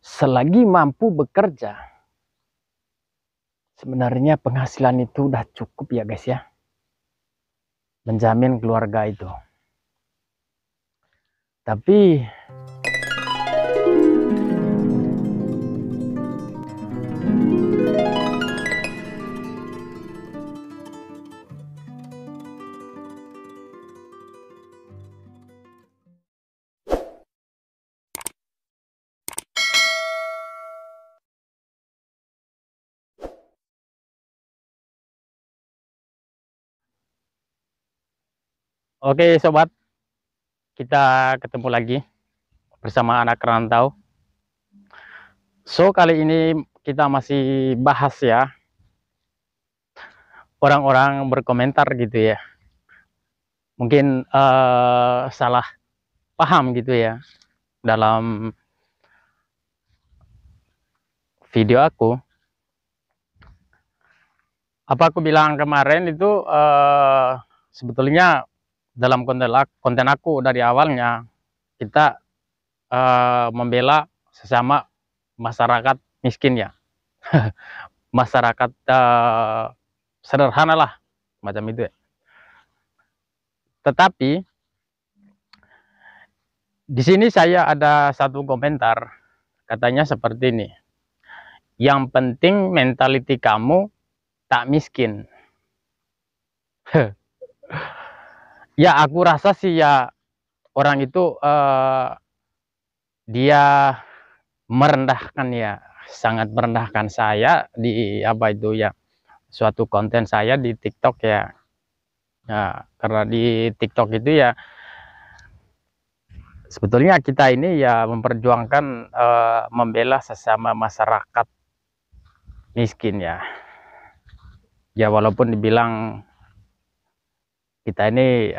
Selagi mampu bekerja, sebenarnya penghasilan itu udah cukup ya guys ya, menjamin keluarga itu. Tapi oke sobat, kita ketemu lagi bersama anak rantau. So kali ini kita masih bahas ya, orang-orang berkomentar gitu ya, mungkin salah paham gitu ya dalam video aku. Apa aku bilang kemarin itu sebetulnya dalam konten aku dari awalnya kita membela sesama masyarakat miskin ya, masyarakat sederhana lah macam itu ya. Tetapi di sini saya ada satu komentar, katanya seperti ini: yang penting mentality kamu tak miskin. Ya aku rasa sih ya, orang itu dia merendahkan ya, sangat merendahkan saya di apa itu ya, suatu konten saya di TikTok ya. Nah, karena di TikTok itu ya sebetulnya kita ini ya memperjuangkan membela sesama masyarakat miskin ya. Ya walaupun dibilang kita ini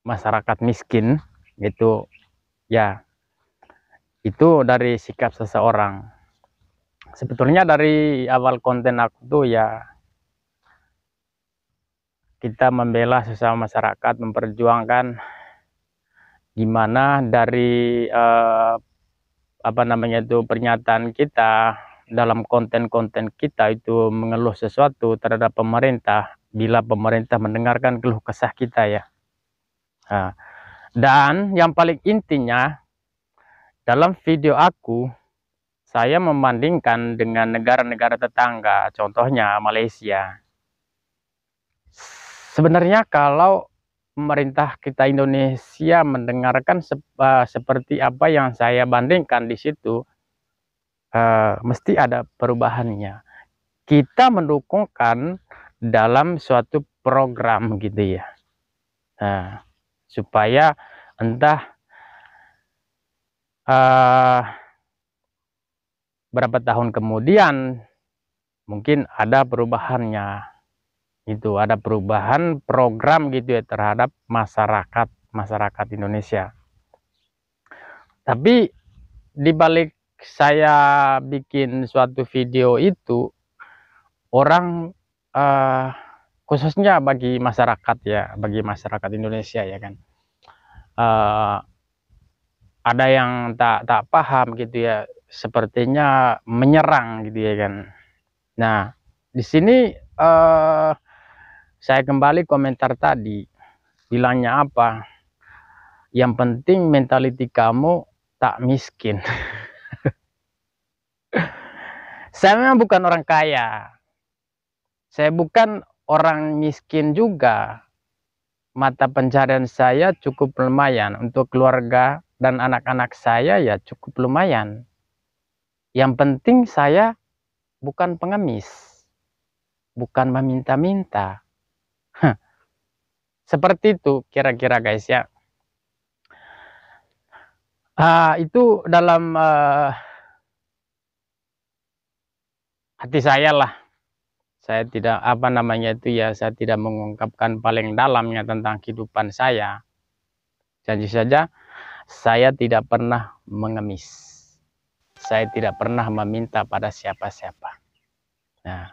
masyarakat miskin gitu ya, itu dari sikap seseorang. Sebetulnya dari awal konten aku tuh ya, kita membela sesama masyarakat, memperjuangkan gimana dari apa namanya itu, pernyataan kita dalam konten-konten kita itu mengeluh sesuatu terhadap pemerintah, bila pemerintah mendengarkan keluh kesah kita ya. Nah, dan yang paling intinya dalam video aku, saya membandingkan dengan negara-negara tetangga, contohnya Malaysia. Sebenarnya kalau pemerintah kita Indonesia mendengarkan seperti apa yang saya bandingkan di situ, mesti ada perubahannya. Kita mendukungkan dalam suatu program gitu ya, supaya entah berapa tahun kemudian mungkin ada perubahannya, itu ada perubahan program gitu ya terhadap masyarakat Indonesia. Tapi dibalik saya bikin suatu video itu, orang khususnya bagi masyarakat ya, bagi masyarakat Indonesia ya kan, ada yang tak paham gitu ya, sepertinya menyerang gitu ya kan. Nah di sini saya kembali komentar tadi, bilangnya apa, yang penting mentality kamu tak miskin. Saya memang bukan orang kaya, saya bukan orang miskin juga. Mata pencarian saya cukup lumayan, untuk keluarga dan anak-anak saya ya cukup lumayan. Yang penting saya bukan pengemis, bukan meminta-minta. Seperti itu kira-kira guys ya. Itu dalam hati saya lah. Saya tidak apa namanya itu ya, saya tidak mengungkapkan paling dalamnya tentang kehidupan saya. Janji saja saya tidak pernah mengemis, saya tidak pernah meminta pada siapa-siapa. Nah,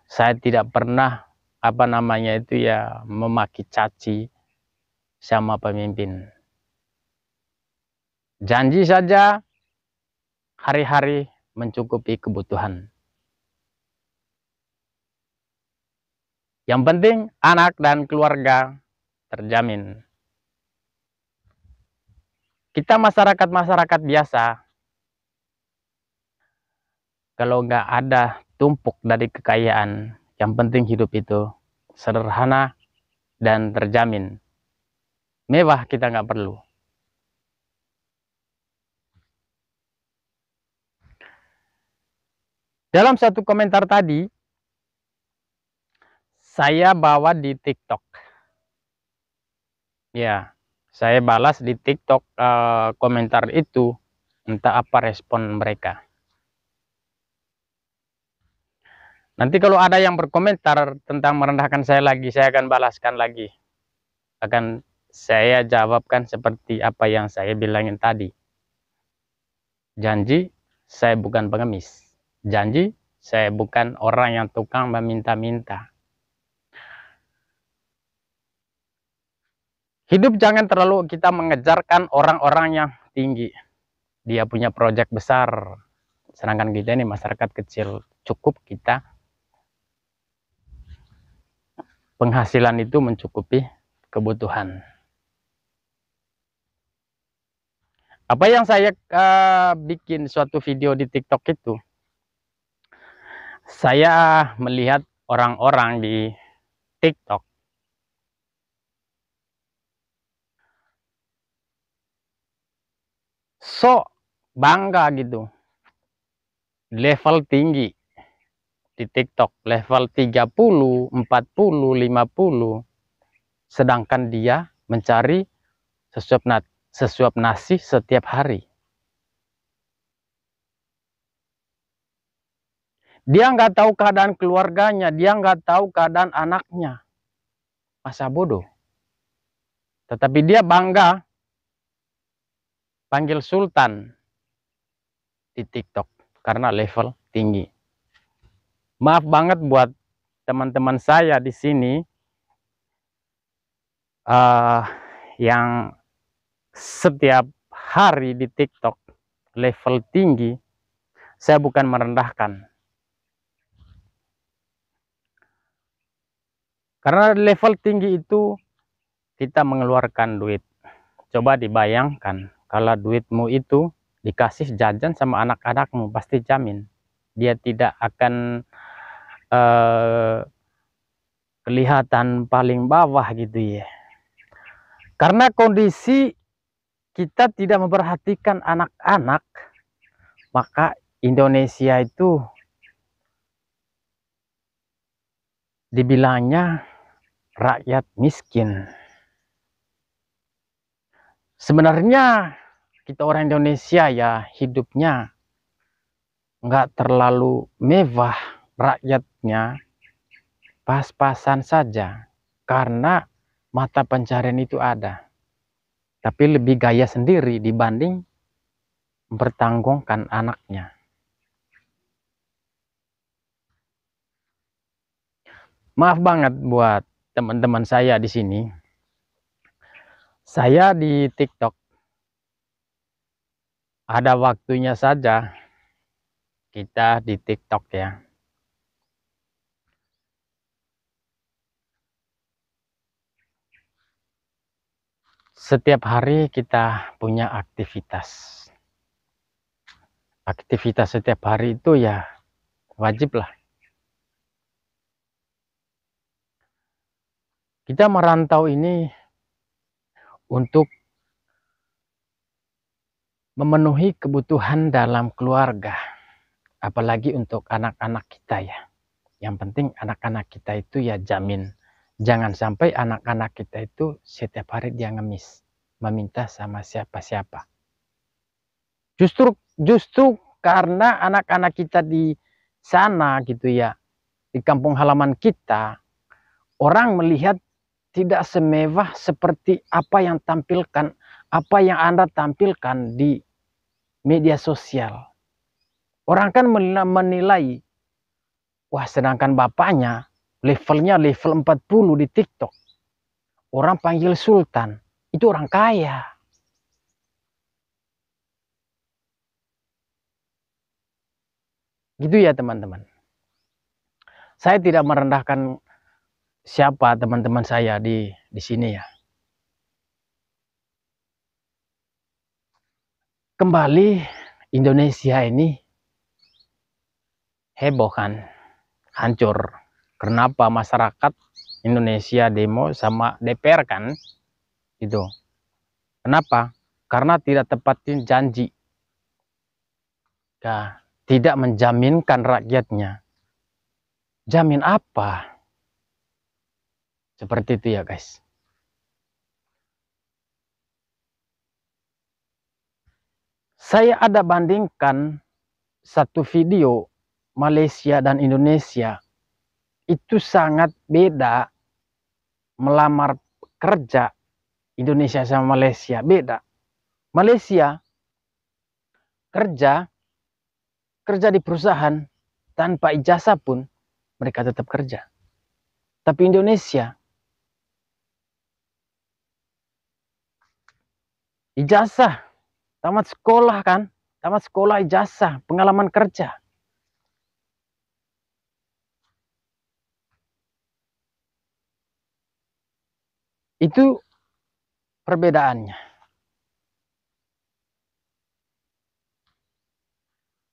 saya tidak pernah apa namanya itu ya, memaki caci sama pemimpin. Janji saja hari-hari mencukupi kebutuhan. Yang penting anak dan keluarga terjamin. Kita masyarakat biasa, kalau nggak ada tumpuk dari kekayaan, yang penting hidup itu sederhana dan terjamin. Mewah kita nggak perlu. Dalam satu komentar tadi, saya bawa di TikTok. Ya, saya balas di TikTok komentar itu, entah apa respon mereka. Nanti kalau ada yang berkomentar tentang merendahkan saya lagi, saya akan balaskan lagi. Akan saya jawabkan seperti apa yang saya bilangin tadi. Janji, saya bukan pengemis. Janji, saya bukan orang yang tukang meminta-minta. Hidup jangan terlalu kita mengejarkan orang-orang yang tinggi. Dia punya proyek besar. Sedangkan kita ini masyarakat kecil. Cukup kita penghasilan itu mencukupi kebutuhan. Apa yang saya bikin suatu video di TikTok itu, saya melihat orang-orang di TikTok sok bangga gitu, level tinggi di TikTok, level 30, 40, 50, sedangkan dia mencari sesuap nasi setiap hari. Dia nggak tahu keadaan keluarganya, dia nggak tahu keadaan anaknya. Masa bodoh. Tetapi dia bangga panggil Sultan di TikTok karena level tinggi. Maaf banget buat teman-teman saya di sini yang setiap hari di TikTok level tinggi. Saya bukan merendahkan. Karena level tinggi itu kita mengeluarkan duit. Coba dibayangkan kalau duitmu itu dikasih jajan sama anak-anakmu, pasti jamin dia tidak akan kelihatan paling bawah gitu ya. Karena kondisi kita tidak memperhatikan anak-anak, maka Indonesia itu dibilangnya rakyat miskin. Sebenarnya kita orang Indonesia ya hidupnya nggak terlalu mewah, rakyatnya pas-pasan saja, karena mata pencarian itu ada, tapi lebih gaya sendiri dibanding mempertanggungan anaknya. Maaf banget buat teman-teman saya di sini. Saya di TikTok ada waktunya saja kita di TikTok ya. Setiap hari kita punya aktivitas. Aktivitas setiap hari itu ya wajib lah. Kita merantau ini untuk memenuhi kebutuhan dalam keluarga. Apalagi untuk anak-anak kita ya. Yang penting anak-anak kita itu ya jamin. Jangan sampai anak-anak kita itu setiap hari dia ngemis. Meminta sama siapa-siapa. Justru karena anak-anak kita di sana gitu ya. Di kampung halaman kita. Orang melihat tidak semewah seperti apa yang tampilkan, apa yang Anda tampilkan di media sosial. Orang kan menilai, wah sedangkan bapaknya levelnya level 40 di TikTok. Orang panggil Sultan, itu orang kaya. Gitu ya teman-teman. Saya tidak merendahkan siapa teman-teman saya di sini ya. Kembali Indonesia ini heboh kan, hancur. Kenapa masyarakat Indonesia demo sama DPR kan? Itu. Kenapa? Karena tidak tepatin janji. Ya, tidak menjaminkan rakyatnya. Jamin apa? Seperti itu ya guys. Saya ada bandingkan satu video Malaysia dan Indonesia. Itu sangat beda melamar kerja Indonesia sama Malaysia. Beda. Malaysia kerja di perusahaan tanpa ijazah pun mereka tetap kerja. Tapi Indonesia ijazah, tamat sekolah kan, tamat sekolah ijazah, pengalaman kerja. Itu perbedaannya.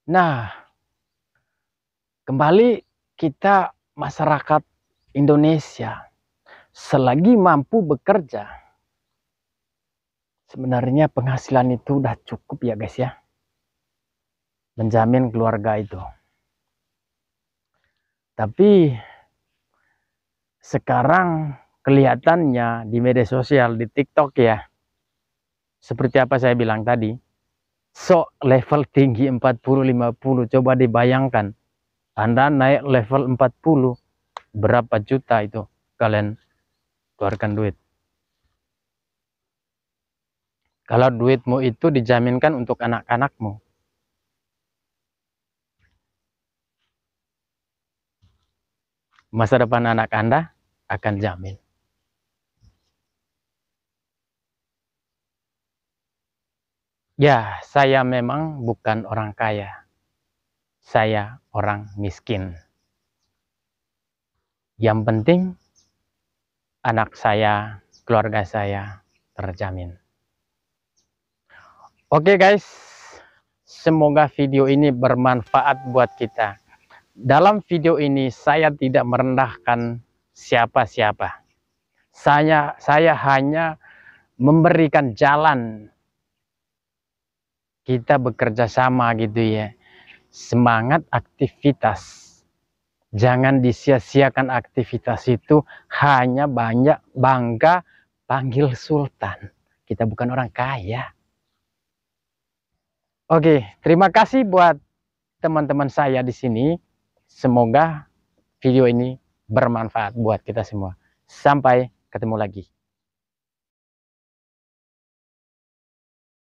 Nah, kembali kita masyarakat Indonesia selagi mampu bekerja, sebenarnya penghasilan itu udah cukup ya guys ya, menjamin keluarga itu. Tapi sekarang kelihatannya di media sosial, di TikTok ya, seperti apa saya bilang tadi, sok level tinggi 40-50, coba dibayangkan, Anda naik level 40, berapa juta itu kalian keluarkan duit. Kalau duitmu itu dijaminkan untuk anak-anakmu. Masa depan anak Anda akan jamin. Ya, saya memang bukan orang kaya. Saya orang miskin. Yang penting anak saya, keluarga saya terjamin. Oke guys, semoga video ini bermanfaat buat kita. Dalam video ini saya tidak merendahkan siapa-siapa. Saya hanya memberikan jalan kita bekerja sama gitu ya. Semangat aktivitas. Jangan disia-siakan aktivitas itu hanya banyak bangga panggil sultan. Kita bukan orang kaya. Oke, terima kasih buat teman-teman saya di sini. Semoga video ini bermanfaat buat kita semua. Sampai ketemu lagi.